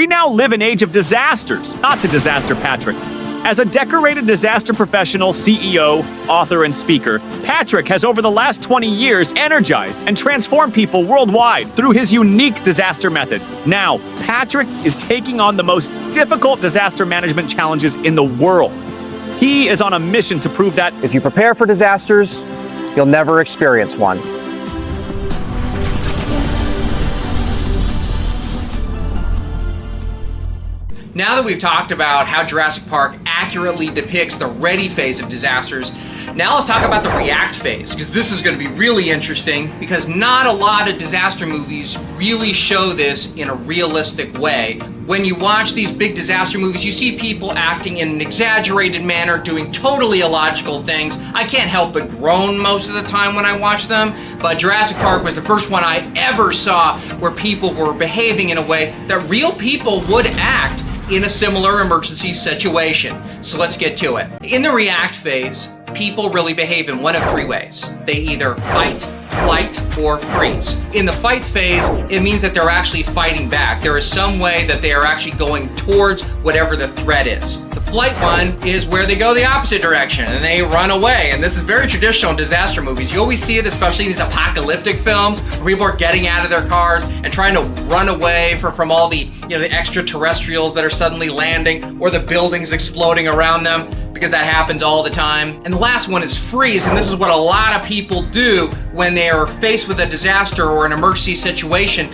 We now live in an age of disasters, not to disaster Patrick. As a decorated disaster professional, CEO, author, and speaker, Patrick has over the last 20 years energized and transformed people worldwide through his unique disaster method. Now, Patrick is taking on the most difficult disaster management challenges in the world. He is on a mission to prove that if you prepare for disasters, you'll never experience one. Now that we've talked about how Jurassic Park accurately depicts the ready phase of disasters, now let's talk about the react phase, because this is going to be really interesting, because not a lot of disaster movies really show this in a realistic way. When you watch these big disaster movies, you see people acting in an exaggerated manner, doing totally illogical things. I can't help but groan most of the time when I watch them, but Jurassic Park was the first one I ever saw where people were behaving in a way that real people would act in a similar emergency situation. So let's get to it. In the react phase, people really behave in one of three ways. They either fight, flight, or freeze. In the fight phase, it means that they're actually fighting back. There is some way that they are actually going towards whatever the threat is. The flight one is where they go the opposite direction and they run away. And this is very traditional in disaster movies. You always see it, especially in these apocalyptic films, where people are getting out of their cars and trying to run away from all the, the extraterrestrials that are suddenly landing or the buildings exploding around them, because that happens all the time. And the last one is freeze, and this is what a lot of people do when they are faced with a disaster or an emergency situation.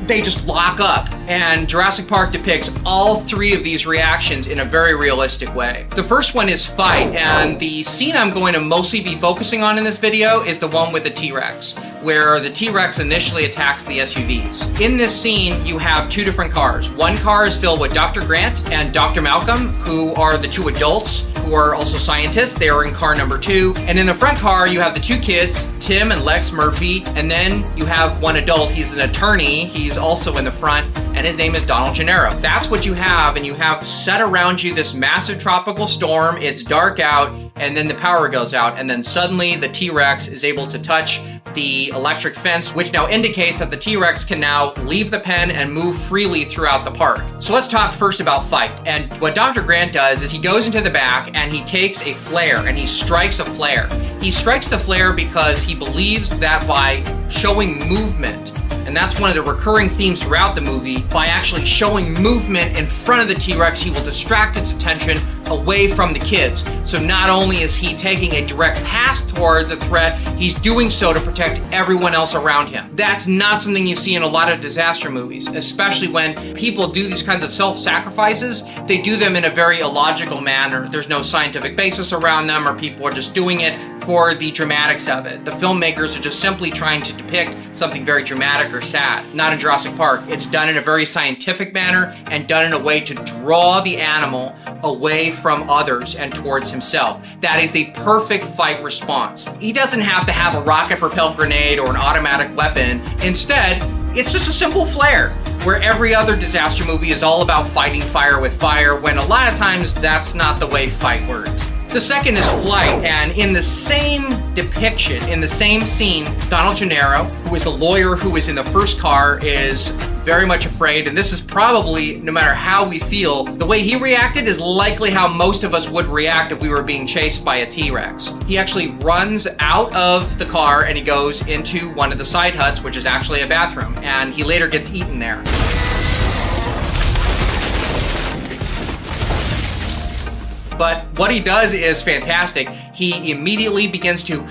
They just lock up, and Jurassic Park depicts all three of these reactions in a very realistic way. The first one is fight, and the scene I'm going to mostly be focusing on in this video is the one with the T-Rex, where the T-Rex initially attacks the SUVs. In this scene, you have two different cars. One car is filled with Dr. Grant and Dr. Malcolm, who are the two adults who are also scientists. They are in car number 2. And in the front car, you have the two kids, Tim and Lex Murphy, and then you have one adult. He's an attorney. He's also in the front, and his name is Donald Gennaro. That's what you have, and you have set around you this massive tropical storm. It's dark out, and then the power goes out, and then suddenly the T-Rex is able to touch the electric fence, which now indicates that the T-Rex can now leave the pen and move freely throughout the park. So let's talk first about fight. And what Dr. Grant does is he goes into the back and he takes a flare and he strikes a flare. He strikes the flare because he believes that by showing movement, and that's one of the recurring themes throughout the movie, by actually showing movement in front of the T-Rex, he will distract its attention away from the kids. So not only is he taking a direct path towards a threat, he's doing so to protect everyone else around him. That's not something you see in a lot of disaster movies, especially when people do these kinds of self-sacrifices. They do them in a very illogical manner. There's no scientific basis around them, or people are just doing it for the dramatics of it. The filmmakers are just simply trying to depict something very dramatic or sad. Not in Jurassic Park. It's done in a very scientific manner and done in a way to draw the animal away from others and towards himself. That is the perfect fight response. He doesn't have to have a rocket-propelled grenade or an automatic weapon. Instead, it's just a simple flare, where every other disaster movie is all about fighting fire with fire, when a lot of times that's not the way fight works. The second is flight, and in the same depiction, in the same scene, Donald Gennaro, who is the lawyer who is in the first car, is very much afraid, and this is probably, no matter how we feel, the way he reacted is likely how most of us would react if we were being chased by a T-Rex. He actually runs out of the car and he goes into one of the side huts, which is actually a bathroom, and he later gets eaten there. But what he does is fantastic. He immediately begins to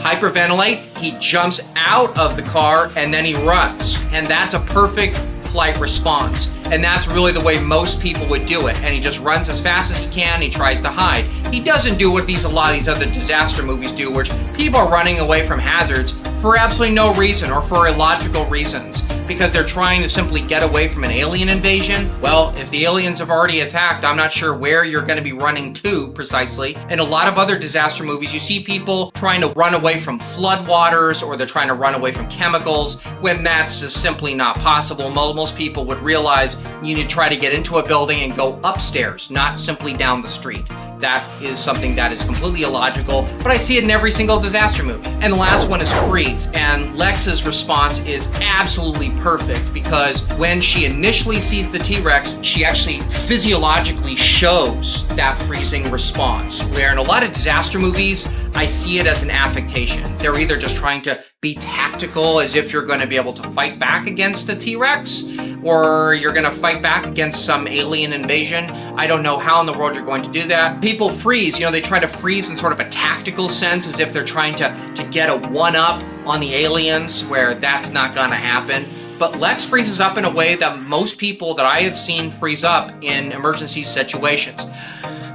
hyperventilate. He jumps out of the car and then he runs. And that's a perfect flight response. And that's really the way most people would do it. And he just runs as fast as he can. He tries to hide. He doesn't do what a lot of these other disaster movies do, where people are running away from hazards for absolutely no reason or for illogical reasons, because they're trying to simply get away from an alien invasion. Well, if the aliens have already attacked, I'm not sure where you're going to be running to precisely. In a lot of other disaster movies, you see people trying to run away from floodwaters, or they're trying to run away from chemicals, when that's just simply not possible. Most people would realize you need to try to get into a building and go upstairs, not simply down the street. That is something that is completely illogical, but I see it in every single disaster movie. And the last one is freeze, and Lex's response is absolutely perfect because when she initially sees the T-Rex, she actually physiologically shows that freezing response, where in a lot of disaster movies, I see it as an affectation. They're either just trying to be tactical as if you're going to be able to fight back against a T-Rex, or you're going to fight back against some alien invasion. I don't know how in the world you're going to do that. People freeze, they try to freeze in sort of a tactical sense as if they're trying to get a one-up on the aliens, where that's not going to happen. But Lex freezes up in a way that most people that I have seen freeze up in emergency situations.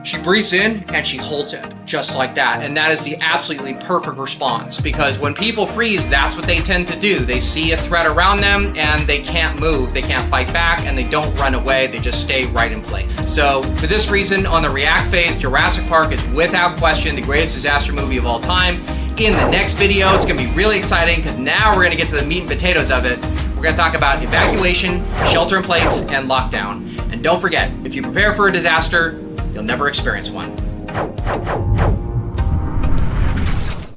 She breathes in and she holds it, just like that. And that is the absolutely perfect response, because when people freeze, that's what they tend to do. They see a threat around them and they can't move, they can't fight back, and they don't run away, they just stay right in place. So for this reason, on the react phase, Jurassic Park is without question the greatest disaster movie of all time. In the next video, it's gonna be really exciting because now we're gonna get to the meat and potatoes of it. We're gonna talk about evacuation, shelter in place, and lockdown. And don't forget, if you prepare for a disaster, you'll never experience one.